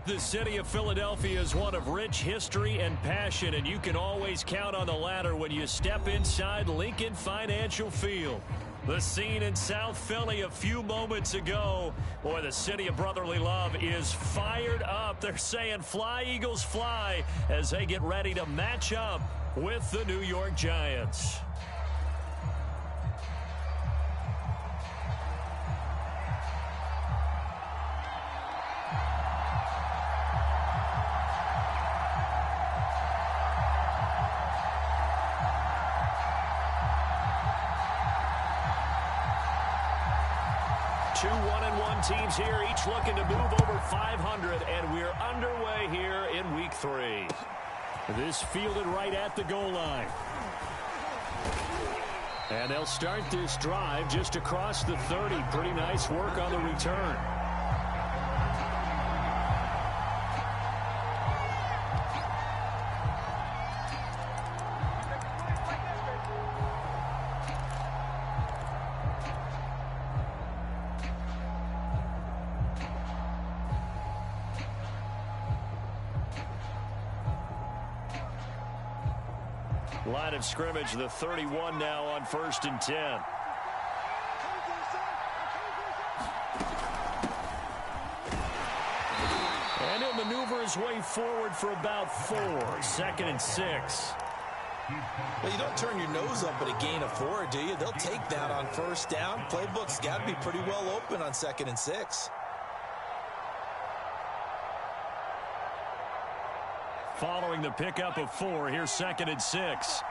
The city of Philadelphia is one of rich history and passion, and you can always count on the latter when you step inside Lincoln Financial Field. The scene in South Philly a few moments ago. Boy, the city of brotherly love is fired up. They're saying fly, Eagles, fly, as they get ready to match up with the New York Giants. Two 1-1 teams here, each looking to move over 500, and we're underway here in Week 3. This fielded right at the goal line. And they'll start this drive just across the 30. Pretty nice work on the return. Line of scrimmage, the 31 now on 1st and 10. And he'll maneuver his way forward for about 4. 2nd and 6. Well, you don't turn your nose up at a gain of 4, do you? They'll take that on 1st down. Playbook's got to be pretty well open on 2nd and 6. Following the pickup of 4, here's 2nd and 6.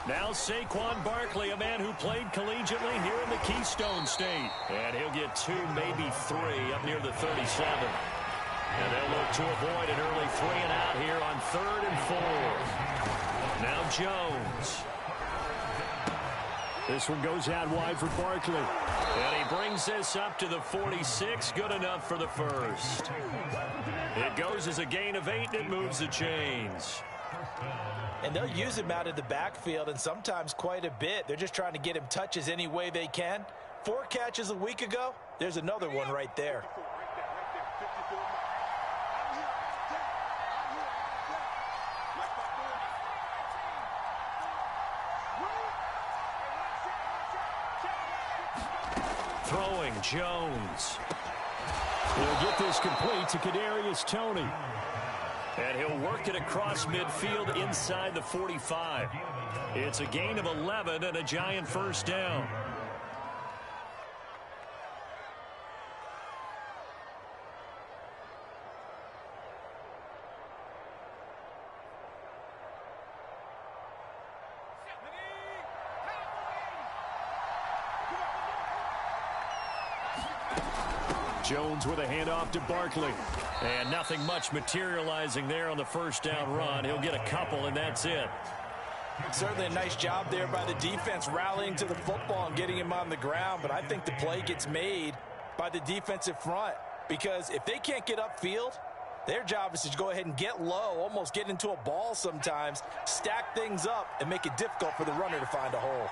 Now Saquon Barkley, a man who played collegiately here in the Keystone State. And he'll get 2, maybe 3 up near the 37. And they'll look to avoid an early 3 and out here on 3rd and 4. Now Jones. This one goes out wide for Barkley. And he brings this up to the 46. Good enough for the first. It goes as a gain of 8, and it moves the chains. And they'll use him out of the backfield, and sometimes quite a bit. They're just trying to get him touches any way they can. 4 catches a week ago. There's another one right there. Throwing, Jones. He'll get this complete to Kadarius Toney. And he'll work it across midfield inside the 45. It's a gain of 11 and a Giant 1st down. Jones with a handoff to Barkley. And nothing much materializing there on the 1st down run. He'll get a couple, and that's it. Certainly a nice job there by the defense rallying to the football and getting him on the ground. But I think the play gets made by the defensive front. Because if they can't get upfield, their job is to go ahead and get low, almost get into a ball sometimes, stack things up, and make it difficult for the runner to find a hole.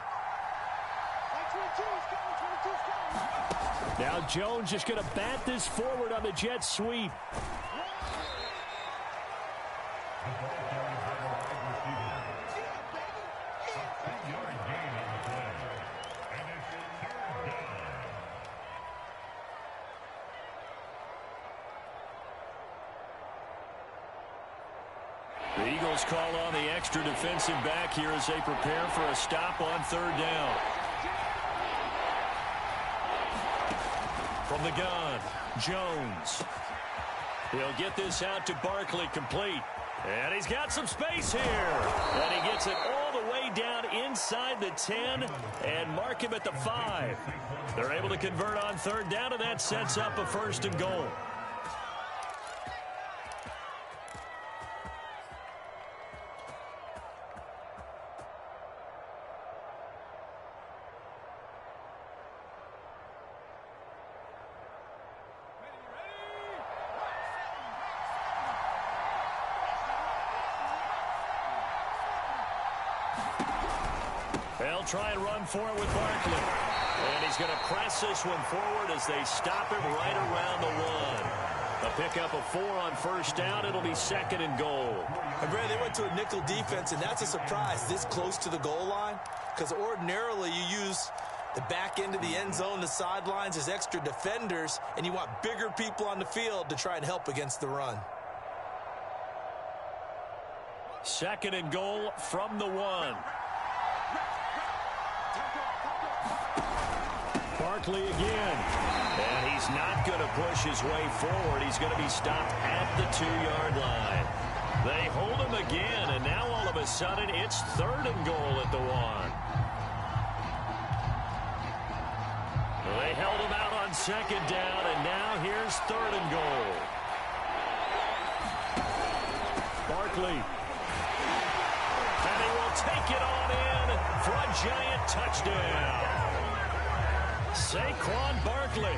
Now Jones just going to bat this forward on the jet sweep. The Eagles call on the extra defensive back here as they prepare for a stop on 3rd down. From the gun, Jones. He'll get this out to Barkley, complete. And he's got some space here. And he gets it all the way down inside the 10 and mark him at the 5. They're able to convert on 3rd down, and that sets up a 1st and goal. They'll try and run for it with Barkley. And he's going to press this one forward as they stop him right around the 1. A pickup of 4 on first down. It'll be 2nd and goal. And Brad, they went to a nickel defense, and that's a surprise this close to the goal line, because ordinarily you use the back end of the end zone, the sidelines as extra defenders, and you want bigger people on the field to try and help against the run. 2nd and goal from the 1. Barkley again. And he's not going to push his way forward. He's going to be stopped at the 2-yard line. They hold him again, and now all of a sudden it's 3rd and goal at the 1. They held him out on 2nd down, and now here's 3rd and goal. Barkley. And he will take it on in for a giant touchdown. Saquon Barkley,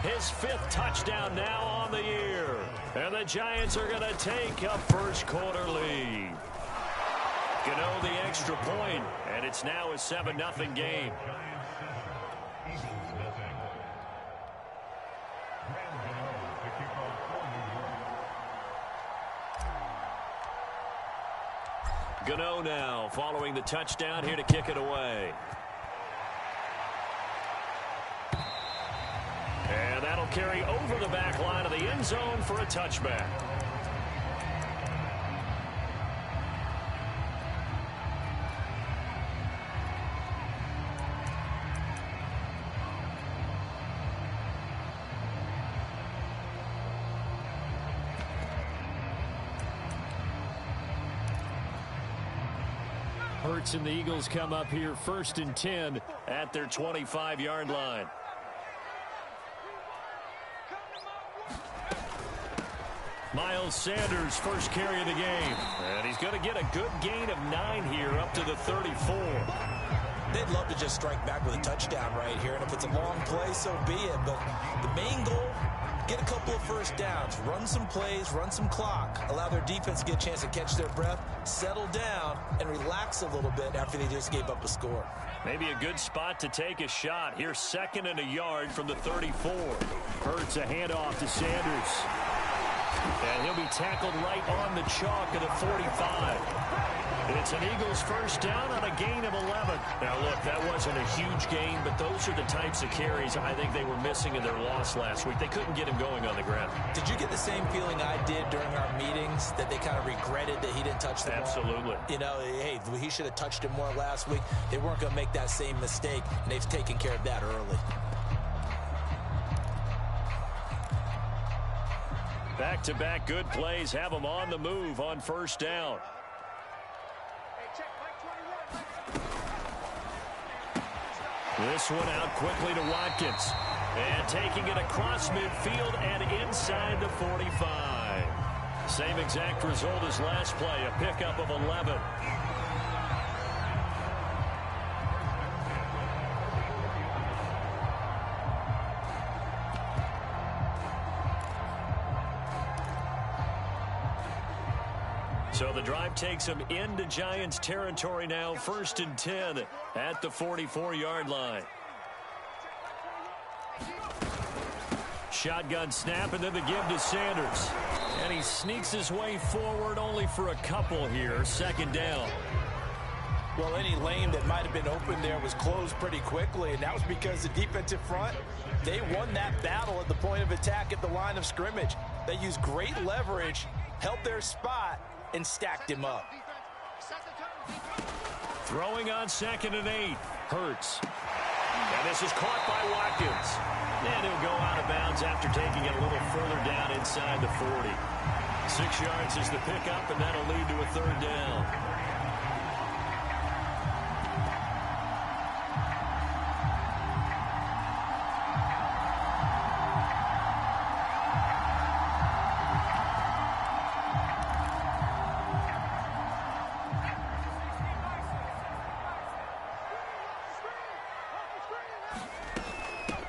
his 5th touchdown now on the year. And the Giants are going to take a first-quarter lead. Gano the extra point, and it's now a 7-0 game. Gano now following the touchdown, here to kick it away. And that'll carry over the back line of the end zone for a touchback. Hurts and the Eagles come up here 1st and 10 at their 25-yard line. Miles Sanders, first carry of the game. And he's going to get a good gain of 9 here up to the 34. They'd love to just strike back with a touchdown right here. And if it's a long play, so be it. But the main goal, get a couple of first downs, run some plays, run some clock, allow their defense to get a chance to catch their breath, settle down, and relax a little bit after they just gave up a score. Maybe a good spot to take a shot. Here's 2nd and a yard from the 34. Hurts a handoff to Sanders. And he'll be tackled right on the chalk at the 45. It's an Eagles first down on a gain of 11. Now, look, that wasn't a huge gain, but those are the types of carries I think they were missing in their loss last week. They couldn't get him going on the ground. Did you get the same feeling I did during our meetings, that they kind of regretted that he didn't touch the ball? Absolutely. You know, hey, he should have touched it more last week. They weren't going to make that same mistake, and they've taken care of that early. Back-to-back good plays have them on the move on first down. This one out quickly to Watkins. And taking it across midfield and inside the 45. Same exact result as last play, a pickup of 11. So the drive takes them into Giants territory now, 1st and 10 at the 44-yard line. Shotgun snap, and then the give to Sanders. And he sneaks his way forward only for a couple here, 2nd down. Well, any lane that might have been open there was closed pretty quickly, and that was because the defensive front, they won that battle at the point of attack at the line of scrimmage. They used great leverage, held their spot, and stacked him up. Throwing on 2nd and 8. Hurts. And this is caught by Watkins. And he'll go out of bounds after taking it a little further down inside the 40. 6 yards is the pickup, and that'll lead to a 3rd down.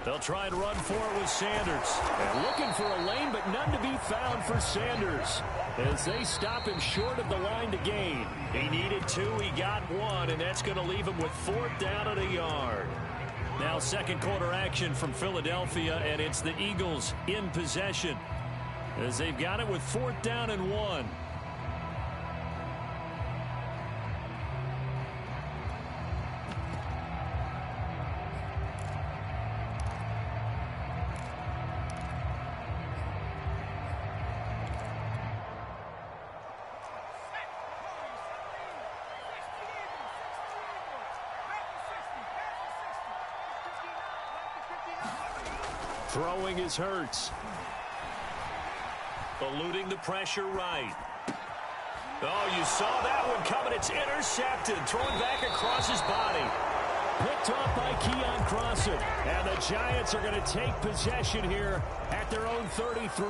They'll try and run for it with Sanders. And looking for a lane, but none to be found for Sanders, as they stop him short of the line to gain. He needed 2, he got 1, and that's going to leave him with 4th down at a yard. Now second quarter action from Philadelphia, and it's the Eagles in possession, as they've got it with 4th down and 1. Throwing is Hurts. Eluding the pressure right. Oh, you saw that one coming. It's intercepted. Thrown back across his body. Picked off by Keon Crossan. And the Giants are going to take possession here at their own 33.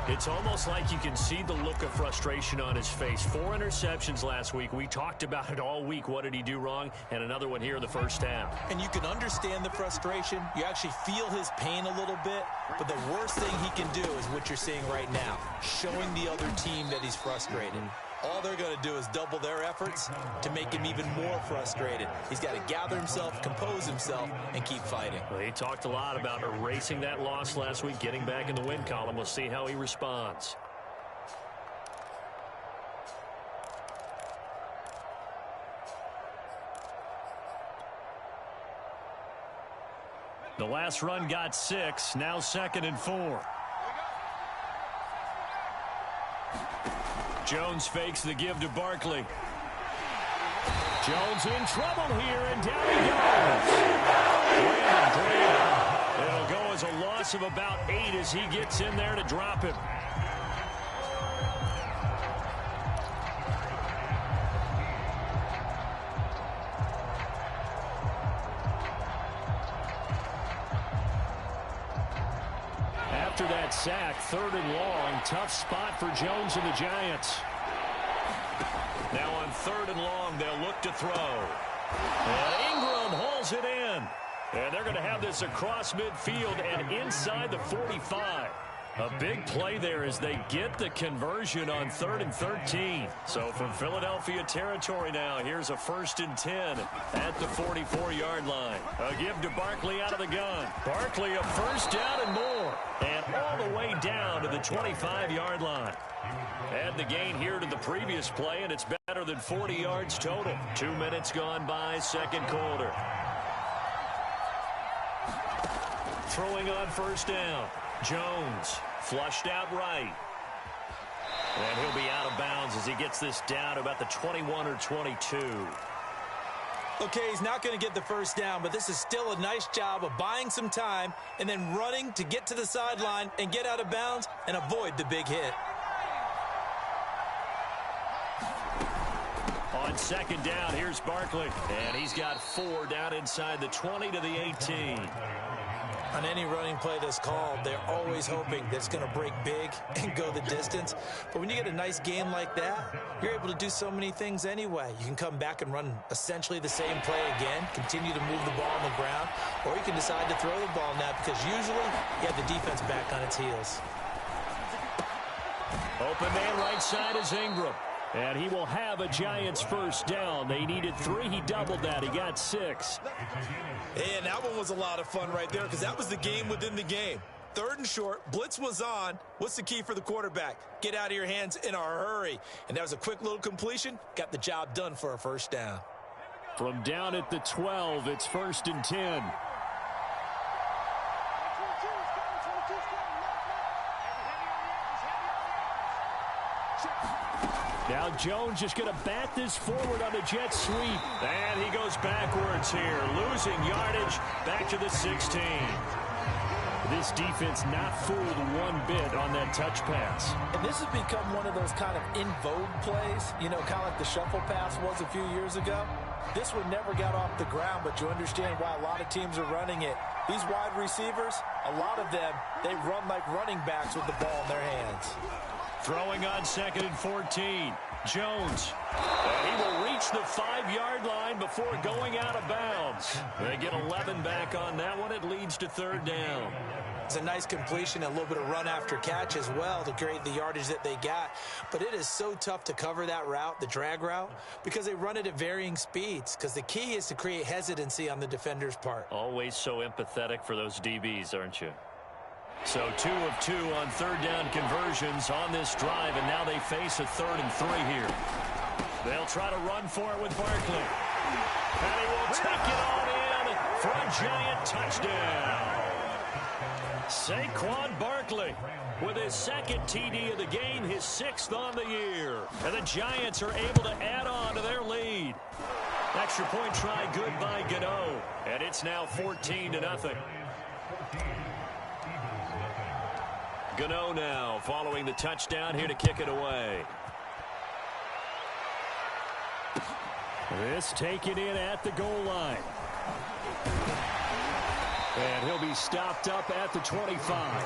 It's almost like you can see the look of frustration on his face. 4 interceptions last week. We talked about it all week. What did he do wrong? And another one here in the first half. And you can understand the frustration. You actually feel his pain a little bit. But the worst thing he can do is what you're seeing right now, showing the other team that he's frustrated. All they're going to do is double their efforts to make him even more frustrated. He's got to gather himself, compose himself, and keep fighting. Well, he talked a lot about erasing that loss last week, getting back in the win column. We'll see how he responds. The last run got 6, now 2nd and 4. Jones fakes the give to Barkley. Jones in trouble here, and down he goes. Brandon. It'll go as a loss of about 8 as he gets in there to drop him. After that sack, 3rd and long, tough spot for Jones and the Giants. Now on 3rd and long, they'll look to throw. And Ingram hauls it in. And they're going to have this across midfield and inside the 45. A big play there as they get the conversion on 3rd and 13. So from Philadelphia territory now, here's a 1st and 10 at the 44-yard line. A give to Barkley out of the gun. Barkley a 1st down and more. And all the way down to the 25-yard line. Add the gain here to the previous play, and it's better than 40 yards total. 2 minutes gone by, second quarter. Throwing on 1st down. Jones flushed out right. And he'll be out of bounds as he gets this down to about the 21 or 22. Okay, he's not going to get the 1st down, but this is still a nice job of buying some time and then running to get to the sideline and get out of bounds and avoid the big hit. On 2nd down, here's Barkley. And he's got 4 down inside the 20 to the 18. On any running play that's called, they're always hoping that it's going to break big and go the distance. But when you get a nice game like that, you're able to do so many things anyway. You can come back and run essentially the same play again, continue to move the ball on the ground, or you can decide to throw the ball now because usually you have the defense back on its heels. Open man right side is Ingram. And he will have a Giants 1st down. They needed 3. He doubled that. He got 6. And that one was a lot of fun right there because that was the game within the game. 3rd and short. Blitz was on. What's the key for the quarterback? Get out of your hands in a hurry. And that was a quick little completion. Got the job done for a 1st down. From down at the 12, it's 1st and 10. Now Jones just going to bat this forward on a jet sweep. And he goes backwards here, losing yardage back to the 16. This defense not fooled one bit on that touch pass. And this has become one of those kind of in vogue plays, you know, kind of like the shuffle pass was a few years ago. This one never got off the ground, but you understand why a lot of teams are running it. These wide receivers, a lot of them, they run like running backs with the ball in their hands. Throwing on 2nd and 14. Jones. And he will reach the 5-yard line before going out of bounds. They get 11 back on that one. It leads to 3rd down. It's a nice completion, a little bit of run after catch as well to create the yardage that they got. But it is so tough to cover that route, the drag route, because they run it at varying speeds. Because the key is to create hesitancy on the defender's part. Always so empathetic for those DBs, aren't you? So 2 of 2 on 3rd down conversions on this drive, and now they face a 3rd and 3 here. They'll try to run for it with Barkley. And he will take it on in for a giant touchdown. Saquon Barkley with his 2nd TD of the game, his 6th on the year. And the Giants are able to add on to their lead. Extra point try good by Gano. And it's now 14-0. Gano now following the touchdown here to kick it away. This taken in at the goal line. And he'll be stopped up at the 25.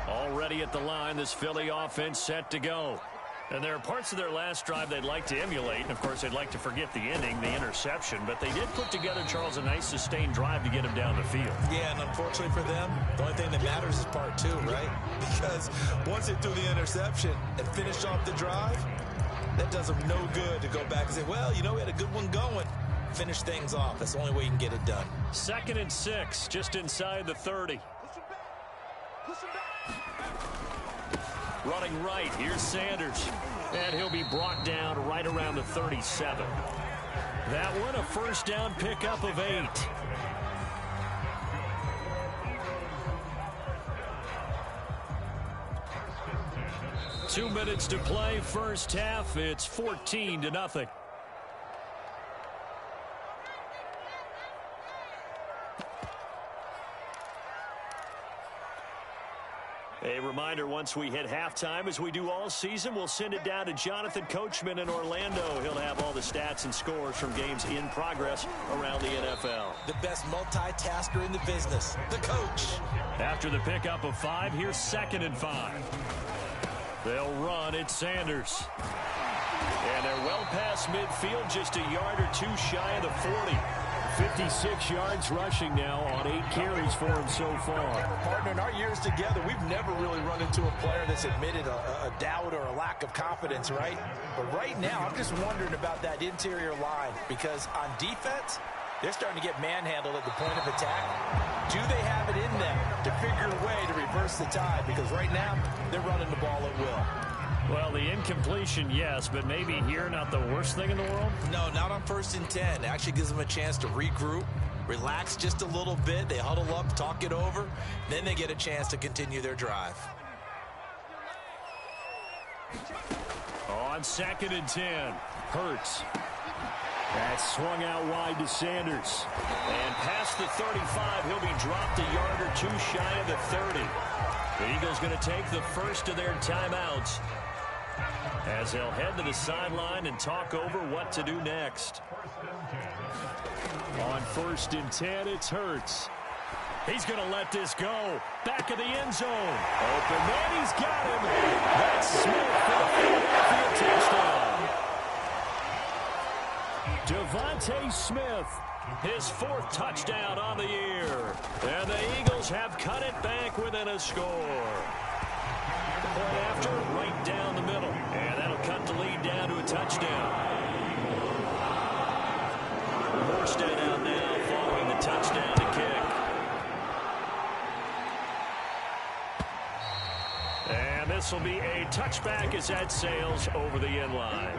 Already at the line, this Philly offense set to go. And there are parts of their last drive they'd like to emulate. And, of course, they'd like to forget the ending, the interception. But they did put together, Charles, a nice sustained drive to get him down the field. Yeah, and unfortunately for them, the only thing that matters is part 2, right? Because once they threw the interception and finished off the drive, that does them no good to go back and say, well, you know, we had a good one going. Finish things off. That's the only way you can get it done. 2nd and 6, just inside the 30. Running right, here's Sanders. And he'll be brought down right around the 37. That one, a 1st down pickup of 8. Two minutes to play, first half. It's 14-0. A reminder, once we hit halftime, as we do all season, we'll send it down to Jonathan Coachman in Orlando. He'll have all the stats and scores from games in progress around the NFL. The best multitasker in the business, the coach. After the pickup of 5, here's 2nd and 5. They'll run it, Sanders. And they're well past midfield, just a yard or 2 shy of the 40. 56 yards rushing now on 8 carries for him so far. Partner, in our years together, we've never really run into a player that's admitted a doubt or a lack of confidence, right? But right now, I'm just wondering about that interior line, because on defense, they're starting to get manhandled at the point of attack. Do they have it in them to figure a way to reverse the tide? Because right now, they're running the ball at will. Well, the incompletion, yes, but maybe here not the worst thing in the world? No, not on 1st and 10. It actually gives them a chance to regroup, relax just a little bit. They huddle up, talk it over. Then they get a chance to continue their drive. On 2nd and 10, Hurts. That's swung out wide to Sanders. And past the 35, he'll be dropped a yard or 2 shy of the 30. The Eagles going to take the first of their timeouts as they'll head to the sideline and talk over what to do next. On 1st and 10, it's Hurts. He's going to let this go. Back of the end zone. Open man, he's got him. That's Smith for the Philadelphia touchdown. Devontae Smith, his 4th touchdown on the year. And the Eagles have cut it back within a score. Point after, right down the middle. And that'll cut the lead down to a touchdown. Morstead out now following the touchdown to kick. And this will be a touchback as that sails over the end line.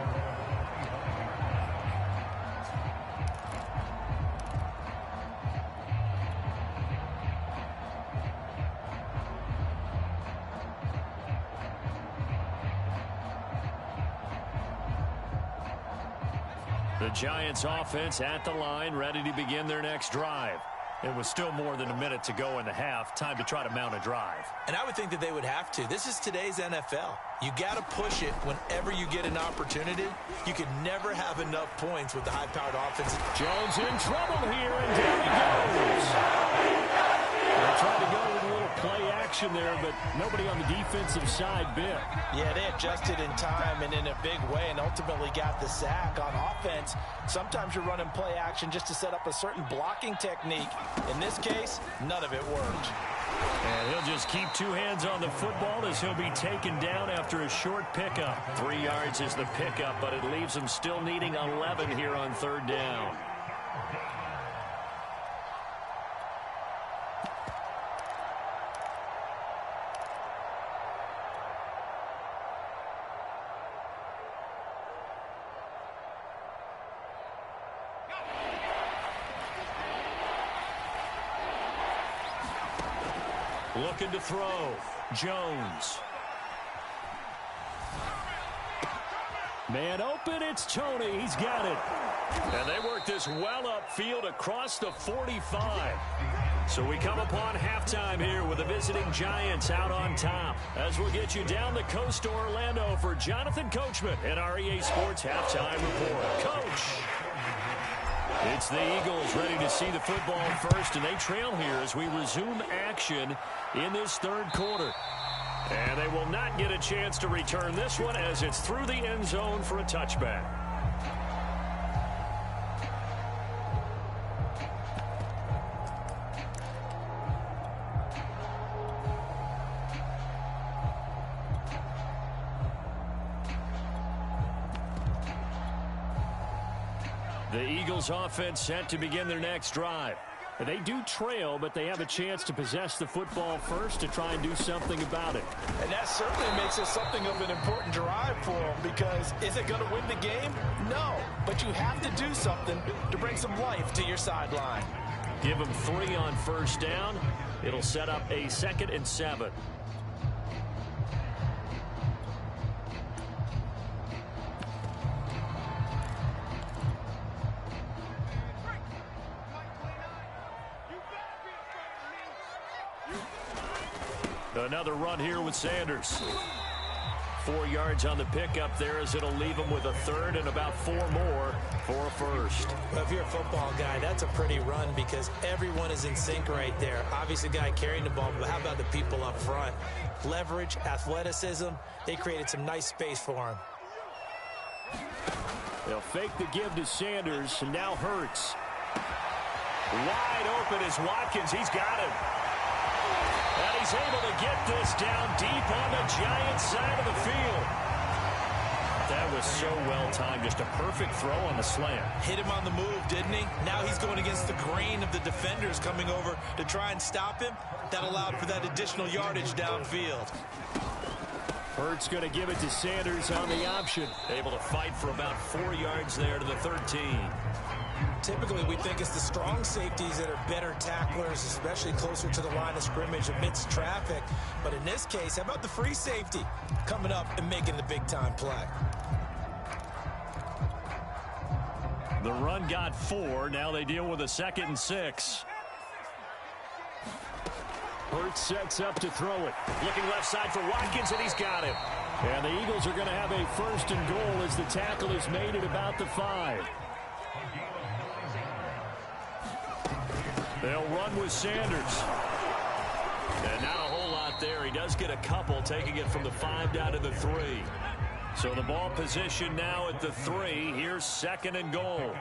The Giants offense at the line, ready to begin their next drive. It was still more than a minute to go in the half. Time to try to mount a drive. And I would think that they would have to. This is today's NFL. You got to push it whenever you get an opportunity. You can never have enough points with the high-powered offense. Jones in trouble here, and down he goes. They tried to go with a little play action there, but nobody on the defensive side bit. Yeah, they adjusted in time and in a big way and ultimately got the sack. On offense, sometimes you're running play action just to set up a certain blocking technique. In this case, none of it worked. And he'll just keep two hands on the football as he'll be taken down after a short pickup. 3 yards is the pickup, but it leaves him still needing 11 here on third down. Looking to throw. Jones. Man open, it's Tony. He's got it. And they work this well upfield across the 45. So we come upon halftime here with the visiting Giants out on top. As we'll get you down the coast to Orlando for Jonathan Coachman in our EA Sports Halftime Report. Coach. It's the Eagles ready to see the football first, and they trail here as we resume action in this third quarter. And they will not get a chance to return this one as it's through the end zone for a touchback. The Eagles offense set to begin their next drive. They do trail, but they have a chance to possess the football first to try and do something about it. And that certainly makes it something of an important drive for them, because is it going to win the game? No, but you have to do something to bring some life to your sideline. Give them 3 on first down. It'll set up a 2nd and 7. Another run here with Sanders. 4 yards on the pickup there as it'll leave him with a 3rd and about 4 more for a 1st. Well, if you're a football guy, that's a pretty run because everyone is in sync right there. Obviously, the guy carrying the ball, but how about the people up front? Leverage, athleticism, they created some nice space for him. They'll fake the give to Sanders, and now Hurts. Wide open is Watkins. He's got him. And he's able to get this down deep on the Giants side of the field. That was so well timed. Just a perfect throw on the slant. Hit him on the move, didn't he? Now he's going against the grain of the defenders coming over to try and stop him. That allowed for that additional yardage downfield. Hurts going to give it to Sanders on the option. Able to fight for about 4 yards there to the 13. Typically, we think it's the strong safeties that are better tacklers, especially closer to the line of scrimmage amidst traffic. But in this case, how about the free safety coming up and making the big-time play? The run got 4. Now they deal with a 2nd and 6. Hurts sets up to throw it. Looking left side for Watkins, and he's got him. And the Eagles are going to have a 1st and goal as the tackle is made at about the 5. They'll run with Sanders. And not a whole lot there. He does get a couple, taking it from the 5 down to the 3. So the ball position now at the 3. Here's 2nd and goal.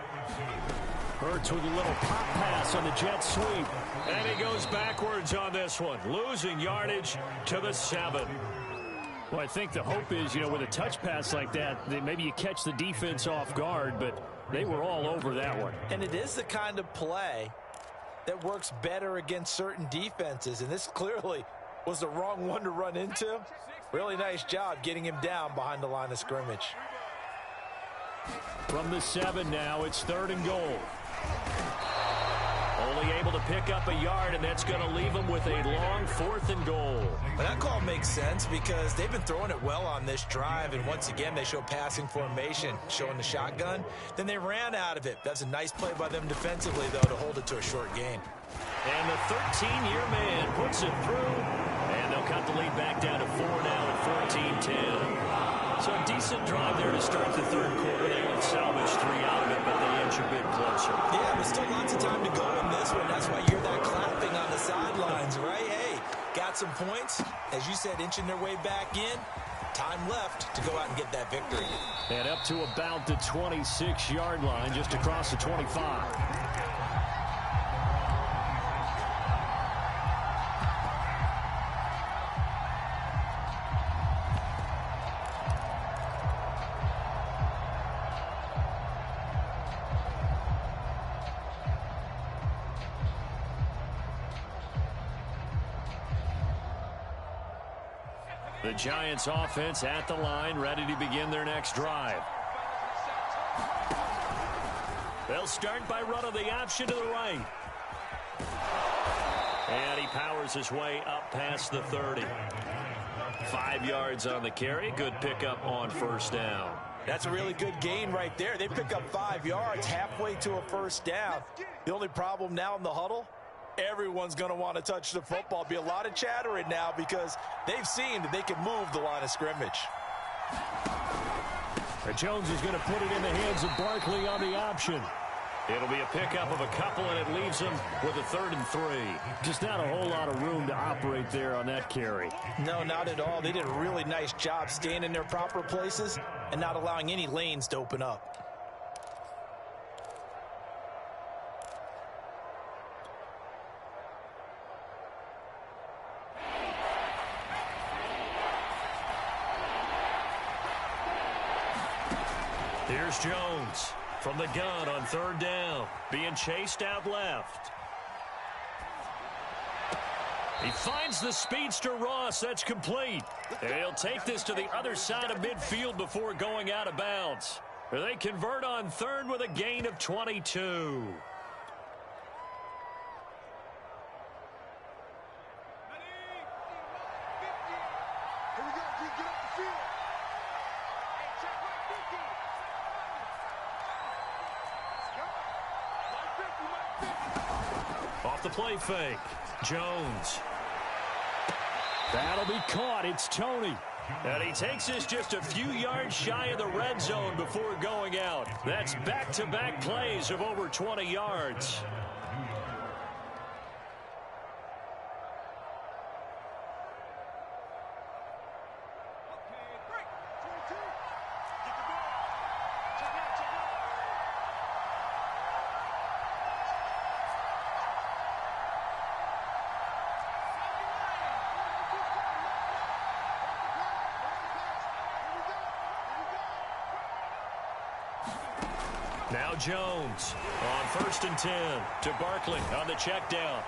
Hurts with a little pop pass on the jet sweep. And he goes backwards on this one. Losing yardage to the 7. Well, I think the hope is, with a touch pass like that, that maybe you catch the defense off guard, but they were all over that one. And it is the kind of play that works better against certain defenses, and this clearly was the wrong one to run into. Really nice job getting him down behind the line of scrimmage. From the 7 now, it's 3rd and goal. Only able to pick up a yard, and that's going to leave them with a long 4th and goal. Well, that call makes sense because they've been throwing it well on this drive, and once again, they show passing formation, showing the shotgun. Then they ran out of it. That's a nice play by them defensively, though, to hold it to a short gain. And the 13-year man puts it through, and they'll cut the lead back down to 4 now at 14-10. So a decent drive there to start the third quarter. They would salvage 3 out of it, but they inch a bit closer. Yeah, but still lots of time to go in this one. That's why you hear that clapping on the sidelines, right? Hey, got some points. As you said, inching their way back in. Time left to go out and get that victory. And up to about the 26-yard line, just across the 25. The Giants offense at the line, ready to begin their next drive. They'll start by running the option to the right. And he powers his way up past the 30. 5 yards on the carry. Good pickup on first down. That's a really good gain right there. They pick up 5 yards halfway to a first down. The only problem now in the huddle, everyone's going to want to touch the football. Be a lot of chattering now because they've seen that they can move the line of scrimmage. Jones is going to put it in the hands of Barkley on the option. It'll be a pickup of a couple, and it leaves them with a 3rd and 3. Just not a whole lot of room to operate there on that carry. No, not at all. They did a really nice job staying in their proper places and not allowing any lanes to open up. Here's Jones from the gun on 3rd down, being chased out left. He finds the speedster Ross. That's complete. And he'll take this to the other side of midfield before going out of bounds. They convert on 3rd with a gain of 22. Off the play fake. Jones. That'll be caught. It's Tony. And he takes this just a few yards shy of the red zone before going out. That's back-to-back plays of over 20 yards. Now Jones on 1st and 10 to Barkley on the check down.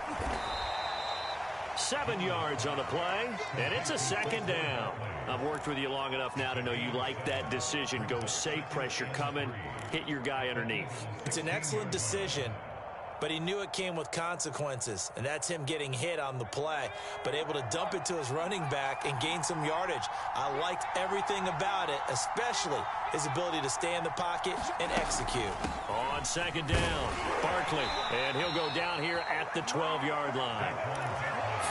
7 yards on the play, and it's a 2nd down. I've worked with you long enough now to know you like that decision. Go safe, pressure coming, hit your guy underneath. It's an excellent decision, but he knew it came with consequences, and that's him getting hit on the play, but able to dump it to his running back and gain some yardage. I liked everything about it, especially his ability to stay in the pocket and execute. On 2nd down, Barkley, and he'll go down here at the 12-yard line.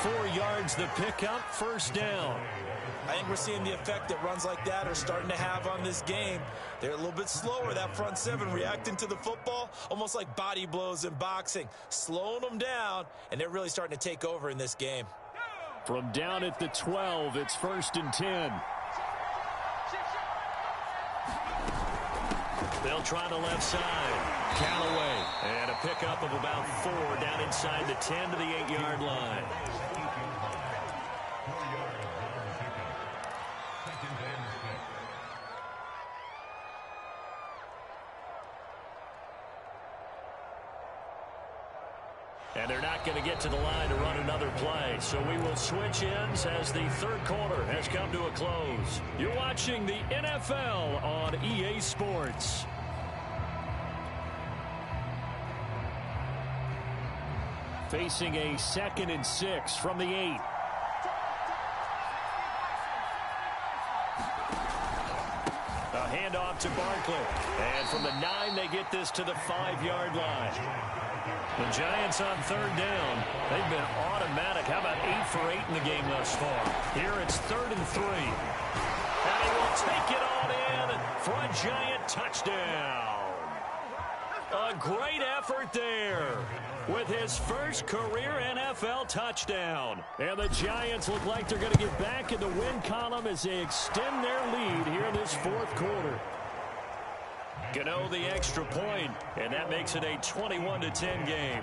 4 yards the pickup, 1st down. I think we're seeing the effect that runs like that are starting to have on this game. They're a little bit slower, that front 7, reacting to the football, almost like body blows in boxing, slowing them down, and they're really starting to take over in this game. From down at the 12, it's 1st and 10. They'll try the left side. Callaway, and a pickup of about 4 down inside the 10 to the 8-yard line. And they're not going to get to the line to run another play. So we will switch ends as the third quarter has come to a close. You're watching the NFL on EA Sports. Facing a 2nd and 6 from the 8. A handoff to Barkley. And from the 9, they get this to the 5-yard line. The Giants on 3rd down. They've been automatic. How about 8 for 8 in the game thus far? Here it's 3rd and 3. And he will take it on in for a Giant touchdown. A great effort there with his first career NFL touchdown. And the Giants look like they're going to get back in the win column as they extend their lead here in this 4th quarter. Gano the extra point, and that makes it a 21-10 game.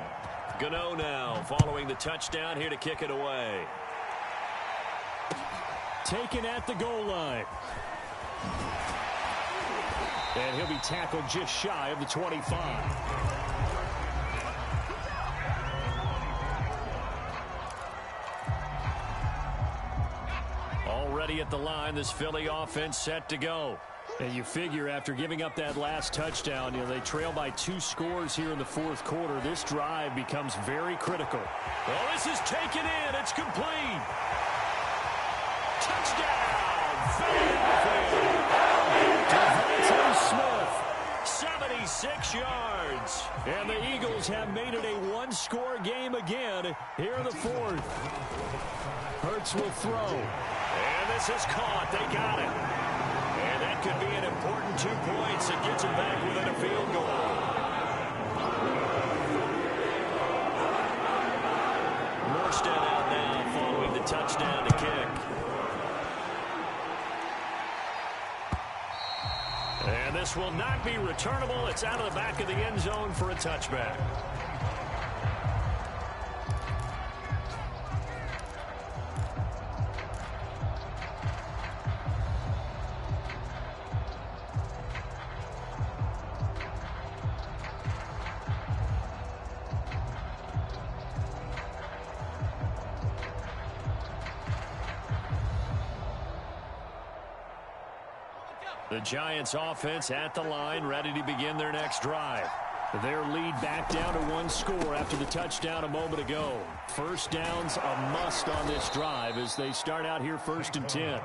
Gano now following the touchdown here to kick it away. Taken at the goal line. And he'll be tackled just shy of the 25. Already at the line, this Philly offense set to go. And you figure after giving up that last touchdown, they trail by 2 scores here in the 4th quarter. This drive becomes very critical. Well, this is taken in. It's complete. Touchdown, Philadelphia. Smith, 76 yards. And the Eagles have made it a 1-score game again here in the 4th. Hurts will throw. And this is caught. They got it. And that could be an important 2 points that gets them back within a field goal. Morstead out now following the touchdown to kick. And this will not be returnable. It's out of the back of the end zone for a touchback. The Giants offense at the line, ready to begin their next drive. Their lead back down to 1 score after the touchdown a moment ago. First down's a must on this drive as they start out here 1st and 10.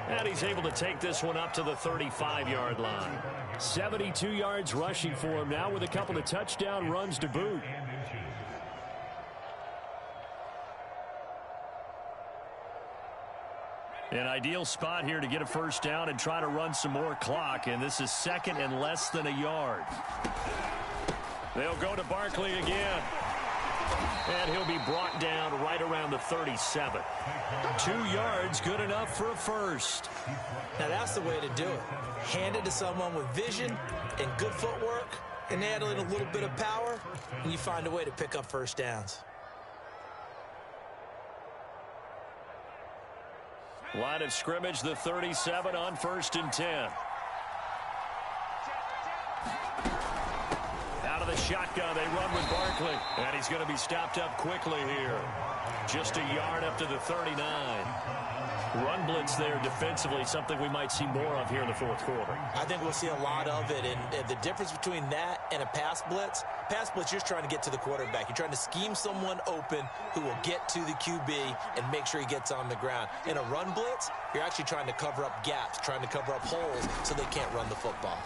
And he's able to take this one up to the 35-yard line. 72 yards rushing for him now with a couple of touchdown runs to boot. An ideal spot here to get a first down and try to run some more clock, and this is 2nd and less than a yard. They'll go to Barkley again. And he'll be brought down right around the 37. 2 yards, good enough for a first. Now that's the way to do it. Hand it to someone with vision and good footwork, and add in a little bit of power, and you find a way to pick up first downs. Line of scrimmage, the 37 on 1st and 10. Out of the shotgun, they run with Barkley. And he's going to be stopped up quickly here. Just a yard up to the 39. Run blitz there defensively, something we might see more of here in the 4th quarter. I think we'll see a lot of it, and the difference between that and a pass blitz, you're just trying to get to the quarterback. You're trying to scheme someone open who will get to the QB and make sure he gets on the ground. In a run blitz, you're actually trying to cover up gaps, trying to cover up holes so they can't run the football.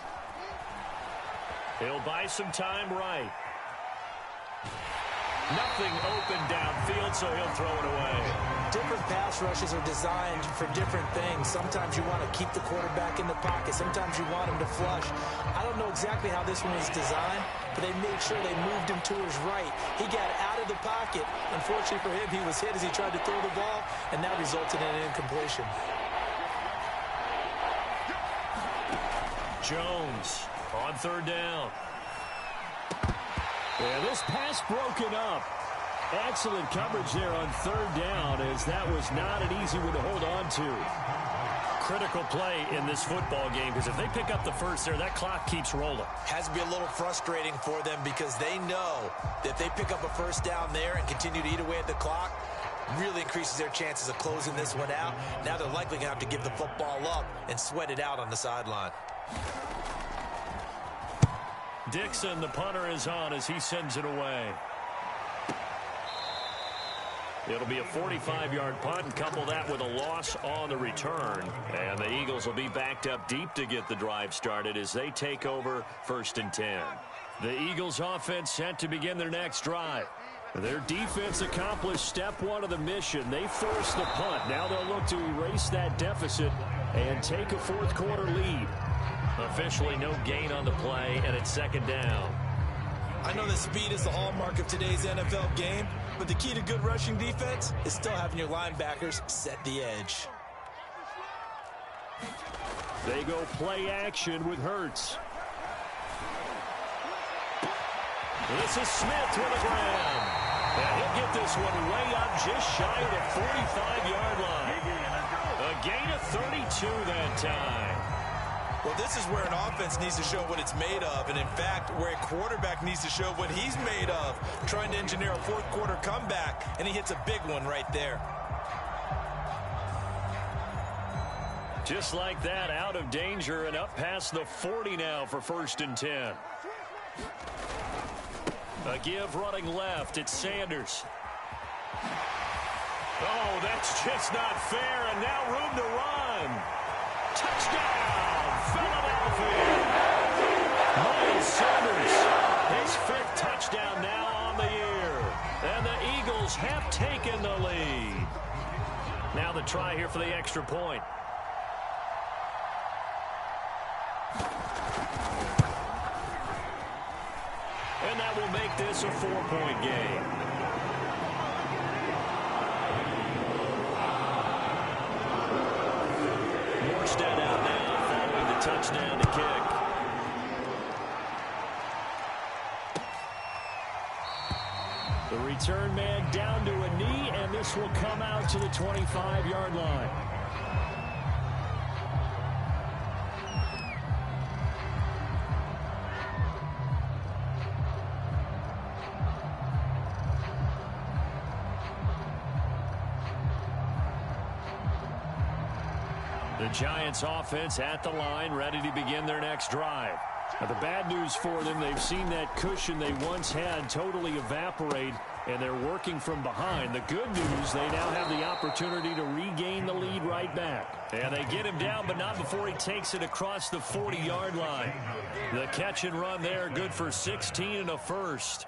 He'll buy some time right. Nothing open downfield, so he'll throw it away. Different pass rushes are designed for different things. Sometimes you want to keep the quarterback in the pocket. Sometimes you want him to flush. I don't know exactly how this one was designed, but they made sure they moved him to his right. He got out of the pocket. Unfortunately for him, he was hit as he tried to throw the ball, and that resulted in an incompletion. Jones on 3rd down. Yeah, this pass broken up. Excellent coverage there on 3rd down, as that was not an easy one to hold on to. Critical play in this football game, because if they pick up the first there, that clock keeps rolling. Has to be a little frustrating for them because they know that if they pick up a first down there and continue to eat away at the clock, really increases their chances of closing this one out. Now they're likely going to have to give the football up and sweat it out on the sideline. Dixon, the punter, is on as he sends it away. It'll be a 45-yard punt, and couple that with a loss on the return. And the Eagles will be backed up deep to get the drive started as they take over 1st and 10. The Eagles offense set to begin their next drive. Their defense accomplished step one of the mission. They forced the punt. Now they'll look to erase that deficit and take a fourth-quarter lead. Officially no gain on the play, and it's 2nd down. I know that speed is the hallmark of today's NFL game, but the key to good rushing defense is still having your linebackers set the edge. They go play action with Hurts. This is Smith with a grab. And he'll get this one way up just shy of the 45-yard line. A gain of 32 that time. Well, this is where an offense needs to show what it's made of, and in fact, where a quarterback needs to show what he's made of, trying to engineer a fourth-quarter comeback, and he hits a big one right there. Just like that, out of danger and up past the 40 now for 1st and 10. A give running left. It's Sanders. Oh, that's just not fair, and now room to run. Touchdown, Philadelphia. Miles Sanders, his 5th touchdown now on the year. And the Eagles have taken the lead. Now the try here for the extra point. And that will make this a 4-point game. Morstead out now following the touchdown to kick. The return man down to a knee, and this will come out to the 25-yard line. The Giants offense at the line, ready to begin their next drive. Now, the bad news for them, they've seen that cushion they once had totally evaporate, and they're working from behind. The good news, they now have the opportunity to regain the lead right back. And they get him down, but not before he takes it across the 40-yard line. The catch and run there, good for 16 and a first.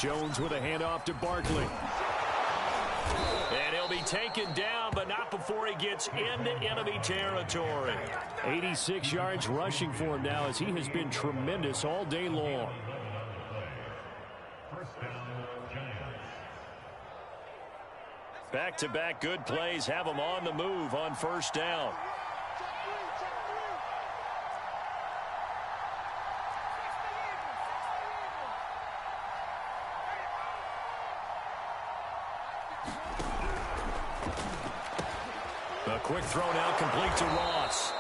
Jones with a handoff to Barkley. And he'll be taken down, but not before he gets into enemy territory. 86 yards rushing for him now, as he has been tremendous all day long. Back-to-back good plays have him on the move on 1st down. A quick throw now complete to Ross.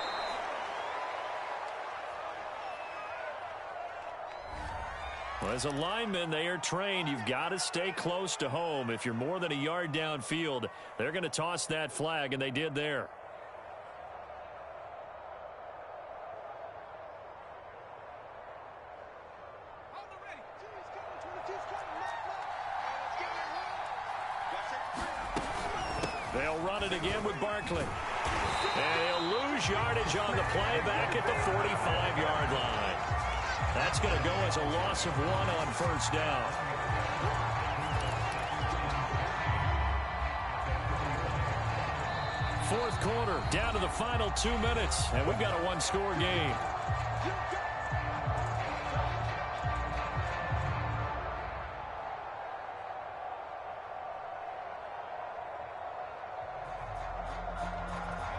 Well, as a lineman, they are trained. You've got to stay close to home. If you're more than a yard downfield, they're going to toss that flag, and they did there. They'll run it again with Barkley. And he'll lose yardage on the play back at the 45-yard line. That's going to go as a loss of 1 on 1st down. Fourth quarter, down to the final 2 minutes, and we've got a one-score game.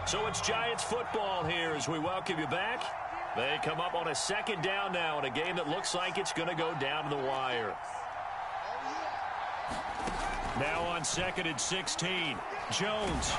So it's Giants football here as we welcome you back. They come up on a 2nd down now in a game that looks like it's going to go down to the wire. Now on 2nd and 16. Jones.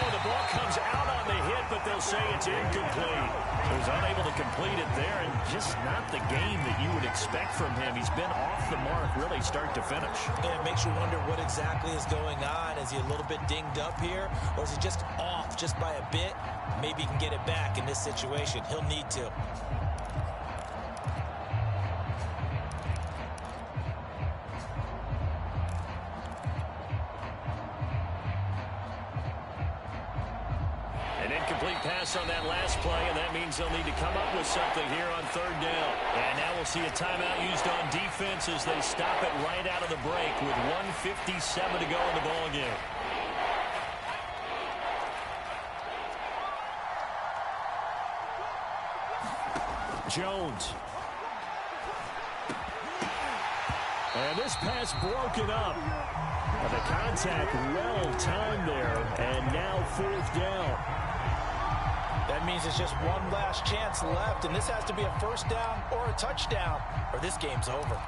Oh, the ball comes out on the hit, but they'll say it's incomplete. He was unable to complete it there, and just not the game that you would expect from him. He's been off the mark really start to finish. Yeah, it makes you wonder what exactly is going on. Is he a little bit dinged up here, or is he just off just by a bit? Maybe he can get it back in this situation. He'll need to. Incomplete pass on that last play, and that means they'll need to come up with something here on third down. And now we'll see a timeout used on defense as they stop it right out of the break with 1:57 to go in the ballgame. Jones. And this pass broken up. And the contact well timed there, and now fourth down. That means it's just one last chance left, and this has to be a first down or a touchdown, or this game's over.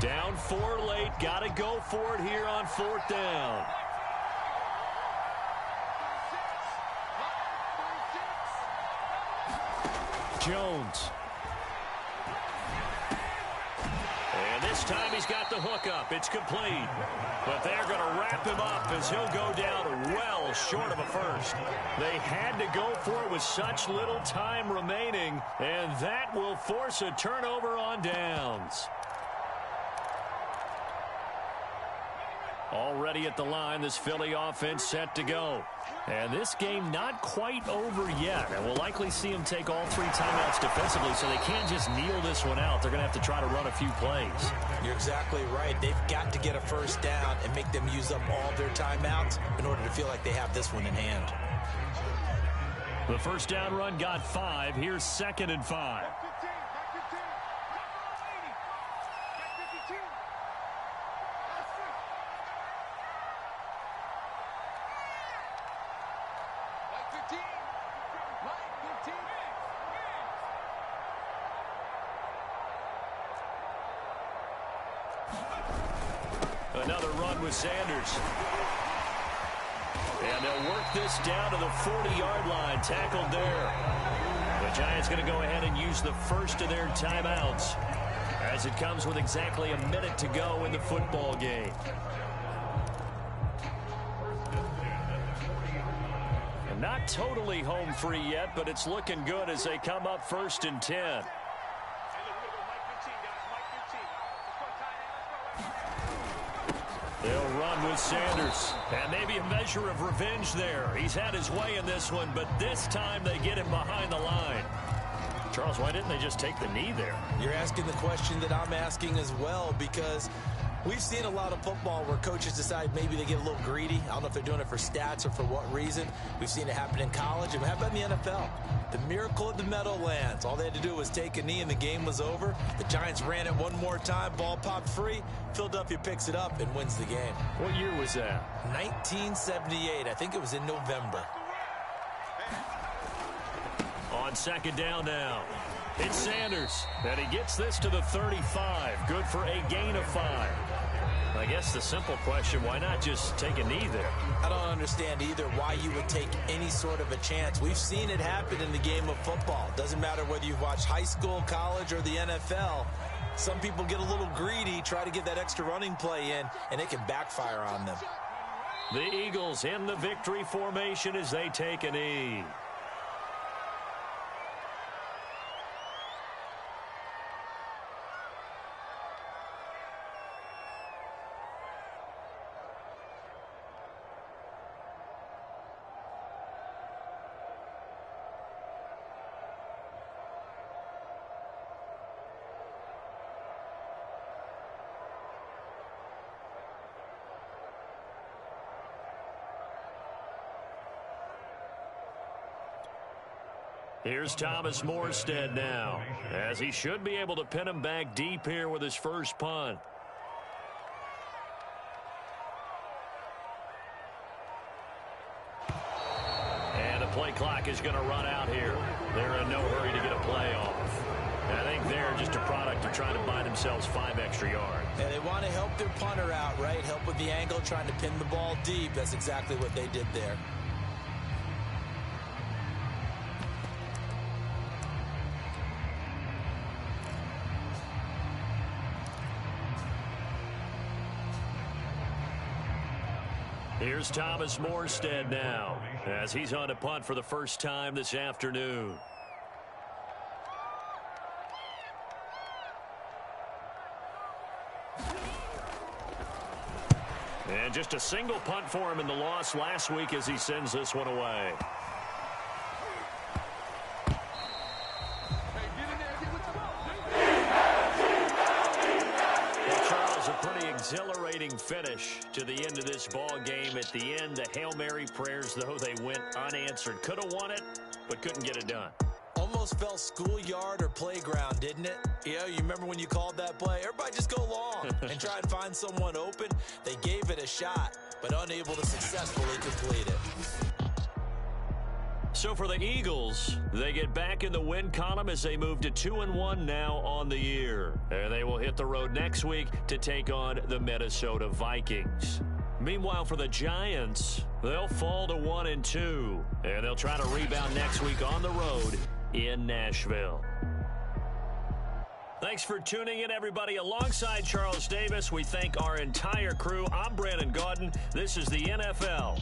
Down 4 late, got to go for it here on fourth down. Jones. And this time he's got the hook up. It's complete. But they're going to wrap him up as he'll go down well short of a first. They had to go for it with such little time remaining, and that will force a turnover on downs. Already at the line, this Philly offense set to go. And this game not quite over yet. And we'll likely see them take all 3 timeouts defensively, so they can't just kneel this one out. They're going to have to try to run a few plays. You're exactly right. They've got to get a first down and make them use up all their timeouts in order to feel like they have this one in hand. The first down run got 5. Here's 2nd and 5. Another run with Sanders. And they'll work this down to the 40-yard line. Tackled there. The Giants going to go ahead and use the first of their timeouts as it comes with exactly a minute to go in the football game. And not totally home free yet, but it's looking good as they come up 1st and 10. They'll run with Sanders. And maybe a measure of revenge there. He's had his way in this one, but this time they get him behind the line. Charles, why didn't they just take the knee there? You're asking the question that I'm asking as well, because we've seen a lot of football where coaches decide maybe they get a little greedy. I don't know if they're doing it for stats or for what reason. We've seen it happen in college. And how about in the NFL? The miracle of the Meadowlands. All they had to do was take a knee and the game was over. The Giants ran it one more time. Ball popped free. Philadelphia picks it up and wins the game. What year was that? 1978. I think it was in November. On 2nd down now. It's Sanders. And he gets this to the 35. Good for a gain of 5. I guess the simple question, why not just take a knee there? I don't understand either why you would take any sort of a chance. We've seen it happen in the game of football. Doesn't matter whether you've watched high school, college, or the NFL. Some people get a little greedy, try to get that extra running play in, and it can backfire on them. The Eagles in the victory formation as they take a knee. Here's Thomas Morstead now, as he should be able to pin him back deep here with his first punt. the play clock is going to run out here. They're in no hurry to get a play off. And I think they're just a product of trying to buy themselves 5 extra yards. And they want to help their punter out, right? Help with the angle, trying to pin the ball deep. That's exactly what they did there. Here's Thomas Morstead now, as he's on to punt for the first time this afternoon. And just a single punt for him in the loss last week as he sends this one away. Exhilarating finish to the end of this ball game. At the end, the Hail Mary prayers, though, they went unanswered. Could have won it, but couldn't get it done. Almost felt schoolyard or playground, didn't it? Yeah, you remember when you called that play? Everybody just go long and try and find someone open. They gave it a shot, but unable to successfully complete it. So for the Eagles, they get back in the win column as they move to 2-1 now on the year. And they will hit the road next week to take on the Minnesota Vikings. Meanwhile, for the Giants, they'll fall to 1-2. And they'll try to rebound next week on the road in Nashville. Thanks for tuning in, everybody. Alongside Charles Davis, we thank our entire crew. I'm Brandon Gaudin. This is the NFL.